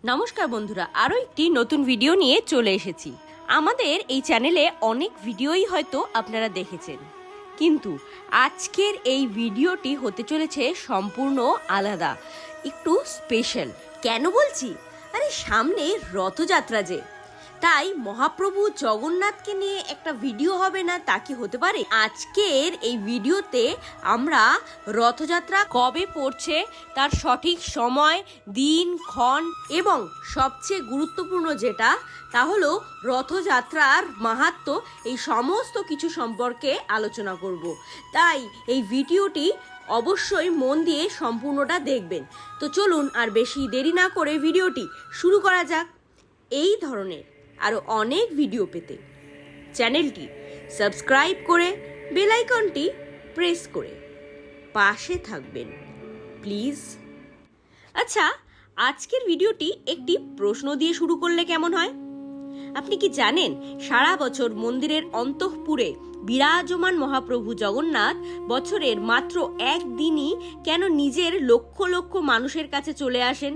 নমস্কার বন্ধুরা, আরও একটি নতুন ভিডিও নিয়ে চলে এসেছি। আমাদের এই চ্যানেলে অনেক ভিডিওই হয়তো আপনারা দেখেছেন, কিন্তু আজকের এই ভিডিওটি হতে চলেছে সম্পূর্ণ আলাদা, একটু স্পেশাল। কেন বলছি? আরে সামনে রথযাত্রা যে, তাই মহাপ্রভু জগন্নাথকে নিয়ে একটা ভিডিও হবে না তা কি হতে পারে? আজকের এই ভিডিওতে আমরা রথযাত্রা কবে পড়ছে, তার সঠিক সময়, দিন, ক্ষণ এবং সবচেয়ে গুরুত্বপূর্ণ যেটা তা হলো রথযাত্রার মাহাত্ম্য, এই সমস্ত কিছু সম্পর্কে আলোচনা করব। তাই এই ভিডিওটি অবশ্যই মন দিয়ে সম্পূর্ণটা দেখবেন। তো চলুন আর বেশি দেরি না করে ভিডিওটি শুরু করা যাক। এই ধরনের আরও অনেক ভিডিও পেতে চ্যানেলটি সাবস্ক্রাইব করে বেল আইকনটি প্রেস করে পাশে থাকবেন প্লিজ। আচ্ছা, আজকের ভিডিওটি একটি প্রশ্ন দিয়ে শুরু করলে কেমন হয়? আপনি কি জানেন সারা বছর মন্দিরের অন্তঃপুরে বিরাজমান মহাপ্রভু জগন্নাথ বছরের মাত্র একদিনই কেন নিজের লক্ষ লক্ষ মানুষের কাছে চলে আসেন?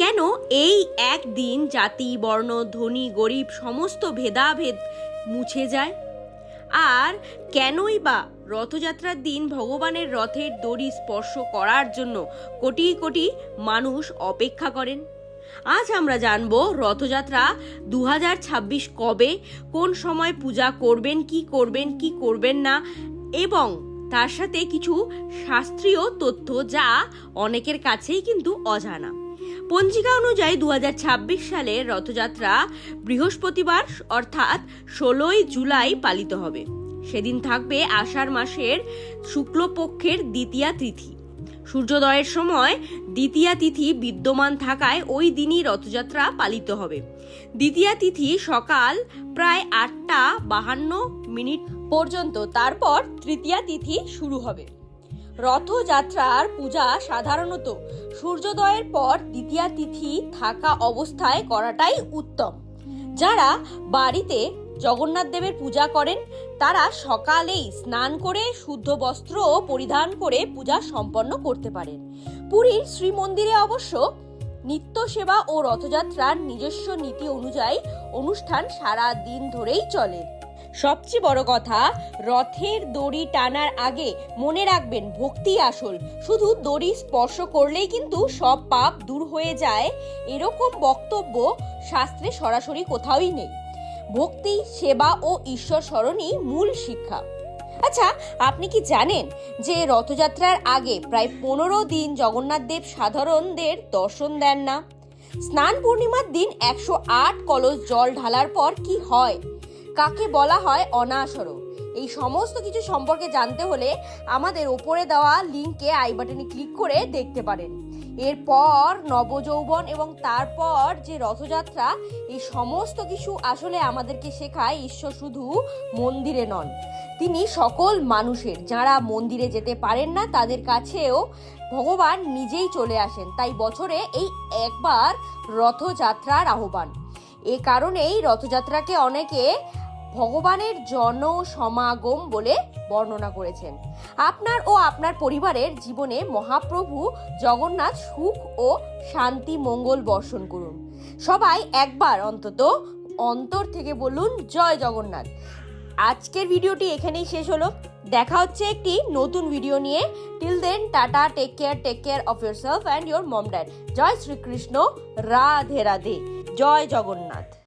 কেন এই একদিন জাতি, বর্ণ, ধনী, গরিব সমস্ত ভেদাভেদ মুছে যায়? আর কেনই বা রথযাত্রার দিন ভগবানের রথের দড়ি স্পর্শ করার জন্য কোটি কোটি মানুষ অপেক্ষা করেন? আজ আমরা জানবো রথযাত্রা 2026 কবে, কোন সময় পূজা করবেন, কি করবেন না, এবং তার সাথে কিছু শাস্ত্রীয় তথ্য যা অনেকের কাছেই কিন্তু অজানা। পঞ্জিকা অনুযায়ী 2026 সালের রথযাত্রা বৃহস্পতিবার অর্থাৎ 16ই জুলাই পালিত হবে। সেদিন থাকবে আষাঢ় মাসের শুক্লপক্ষের দ্বিতীয়া তিথি। সূর্যোদয়ের সময় দ্বিতীয়া তিথি বিদ্যমান থাকায় ওই দিনই রথযাত্রা পালিত হবে। দ্বিতীয়া তিথি সকাল প্রায় 8:52 পর্যন্ত, তারপর তৃতীয়া তিথি শুরু হবে। রথযাত্রার পূজা সাধারণত সূর্যোদয়ের পর দ্বিতীয়া তিথি থাকা অবস্থায় করাটাই উত্তম। যারা বাড়িতে জগন্নাথ দেবের পূজা করেন তারা সকালেই স্নান করে শুদ্ধ বস্ত্র পরিধান করে পূজা সম্পন্ন করতে পারেন। পুরীর শ্রীমন্দিরে অবশ্য নিত্য সেবা ও রথযাত্রার নিজস্ব নীতি অনুযায়ী অনুষ্ঠান সারা দিন ধরেই চলে। সবচেয়ে বড় কথা, রথের দড়ি টানার আগে মনে রাখবেন ভক্তি আসল। শুধু দড়ি স্পর্শ করলেই কিন্তু সব পাপ দূর হয়ে যায় এরকম বক্তব্য শাস্ত্রে সরাসরি কোথাওই নেই। ভক্তি, সেবা ও ঈশ্বর স্মরণই মূল শিক্ষা। আচ্ছা, আপনি কি জানেন যে রথযাত্রার আগে প্রায় 15 দিন জগন্নাথ দেব সাধারণদের দর্শন দেন না? স্নান পূর্ণিমার দিন 108 কলস জল ঢালার পর কি হয়, কাকে বলা হয় অনাসর, এই সমস্ত কিছু সম্পর্কে জানতে হলে আমাদের ওপরে দেওয়া লিঙ্কে আই বাটনে ক্লিক করে দেখতে পারেন। এরপর নবযৌবন এবং তারপর যে রথযাত্রা, এই সমস্ত কিছু আসলে আমাদেরকে শেখায় ঈশ্বর শুধু মন্দিরে নন, তিনি সকল মানুষের, যারা মন্দিরে যেতে পারেন না তাদের কাছেও ভগবান নিজেই চলে আসেন। তাই বছরে এই একবার রথযাত্রার আহ্বান। এ কারণেই রথযাত্রাকে অনেকে ভগবানের জনসমাগম বলে বর্ণনা করেছেন। আপনার ও আপনার পরিবারের জীবনে মহাপ্রভু জগন্নাথ সুখ ও শান্তি মঙ্গল বর্ষণ করুন। সবাই একবার অন্তত অন্তর থেকে বলুন জয় জগন্নাথ। আজকের ভিডিওটি এখানেই শেষ হলো। দেখা হচ্ছে একটি নতুন ভিডিও নিয়ে। Till then, tata, take care of yourself and your mom dad. জয় শ্রীকৃষ্ণ, রাধে রাধে, জয় জগন্নাথ।